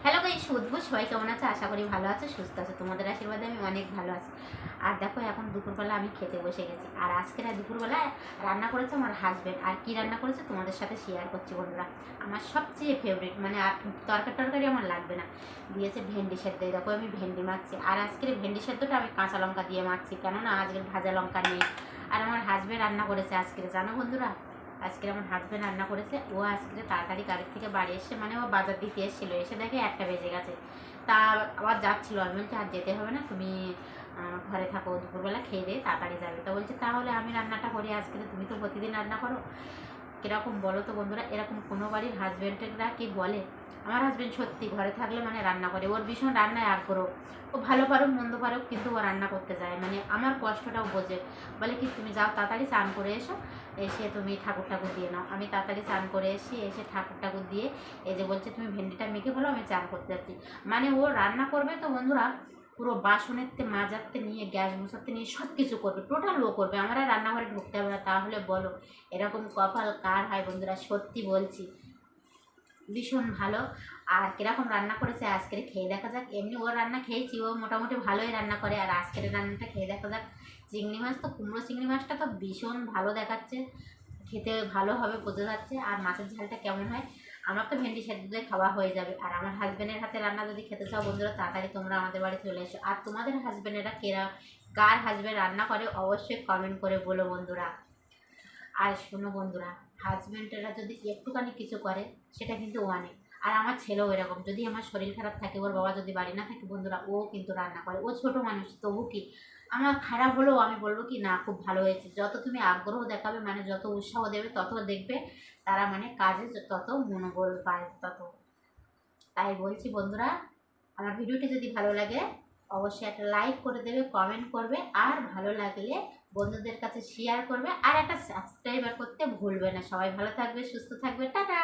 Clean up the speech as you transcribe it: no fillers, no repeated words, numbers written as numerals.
Hello guys, শুধু সবাই কেমন আছে? আশা করি ভালো আছে, সুস্থ আছে। তোমাদের আশীর্বাদে আমি অনেক ভালো আছি। আর দেখো, এখন দুপুরবেলা আমি খেতে বসে গেছি। আর আজকের দুপুরবেলায় রান্না করেছে আমার হাজব্যান্ড। আর কি রান্না করেছে তোমাদের সাথে শেয়ার করছি বন্ধুরা। আমার সবচেয়ে ফেভারিট, মানে আর তরকারি আমার লাগবে না, দিয়েছে ভেন্ডি সেদ্ধ। দেখো আমি ভেন্ডি মাখছি। আর আজকের ভেন্ডি সেদ্ধটা আমি কাঁচা লঙ্কা দিয়ে মাখছি, কেননা আজকের ভাজা লঙ্কা নেই। আর আমার হাজব্যান্ড রান্না করেছে আজকের, জানো বন্ধুরা, আজকে আমার হাজব্যান্ড রান্না করেছে। ও আজকে তাড়াতাড়ি গাড়ি থেকে বাড়ি এসে, মানে ও বাজার দিতে এসেছিল, এসে দেখে 1টা বেজে গেছে। তা আবার যাচ্ছিলো, আমি বলছি আর যেতে হবে না, তুমি ঘরে থাকো, দুপুরবেলা খেয়ে দিয়ে তাড়াতাড়ি যাবে। তা বলছে তাহলে আমি রান্নাটা করি আজকে, তুমি তো প্রতিদিন রান্না করো। কীরকম বলো তো বন্ধুরা, এরকম কোনো বাড়ির হাজব্যান্ডেরা কি বলে? আমার হাজব্যান্ড সত্যি ঘরে থাকলে মানে রান্না করে, ওর ভীষণ রান্নায় আগ্রহ। ও ভালো পারুক মন্দ পারুক, কিন্তু ও রান্না করতে যায়, মানে আমার কষ্টটাও বোঝে। বলে কি তুমি যাও তাড়াতাড়ি স্নান করে এসো, এসে তুমি ঠাকুর ঠাকুর দিয়ে নাও। আমি তাড়াতাড়ি স্নান করে এসে ঠাকুর ঠাকুর দিয়ে এই যে বলছে তুমি ভেন্ডিটা মেখে বলো, আমি চান করতে যাচ্ছি। মানে ও রান্না করবে তো বন্ধুরা, পুরো বাসনেরতে মাজারতে নিয়ে গ্যাস মুছাতে নিয়ে সব কিছু করবে, টোটাল ও করবে। আমরা রান্নাঘরে ঢুকতে হবে না। তাহলে বলো এরকম কপাল কার হয় বন্ধুরা? সত্যি বলছি, ভীষণ ভালো। আর কীরকম রান্না করেছে আজকের খেয়ে দেখা যাক। এমনি ওর রান্না খেয়েছি, ও মোটামুটি ভালোই রান্না করে। আর আজকের রান্নাটা খেয়ে দেখা যাক। চিংড়ি মাছ তো, কুমড়ো চিংড়ি মাছটা তো ভীষণ ভালো দেখাচ্ছে, খেতে ভালো হবে বোঝা যাচ্ছে। আর মাছের ঝালটা কেমন হয়? আমার তো ভেন্ডি সেদ্ধ দিয়ে খাওয়া হয়ে যাবে। আর আমার হাজব্যান্ডের হাতে রান্না যদি খেতে চাও বন্ধুরা, তাড়াতাড়ি তোমরা আমাদের বাড়ি চলে এসো। আর তোমাদের হাজব্যান্ডেরা কার হাজব্যান্ড রান্না করে অবশ্যই কমেন্ট করে বলো বন্ধুরা। আর শোনো বন্ধুরা, হাজব্যান্ডেরা যদি একটুখানি কিছু করে সেটা কিন্তু অনেক। আর আমার ছেলেও এরকম, যদি আমার শরীর খারাপ থাকে, ওর বাবা যদি বাড়ি না থাকে বন্ধুরা, ও কিন্তু রান্না করে। ও ছোট মানুষ, তবু কি আমার খারাপ হলেও আমি বলবো কি না, খুব ভালো হয়েছে। যত তুমি আগ্রহ দেখাবে, মানে যত উৎসাহ দেবে, তত দেখবে তারা মানে কাজে তত মনোবল পায় তত। তাই বলছি বন্ধুরা, আমার ভিডিওটি যদি ভালো লাগে অবশ্যই একটা লাইক করে দেবে, কমেন্ট করবে, আর ভালো লাগলে বন্ধুদের কাছে শেয়ার করবে, আর একটা সাবস্ক্রাইবার করতে ভুলবে না। সবাই ভালো থাকবে, সুস্থ থাকবে, টাটা।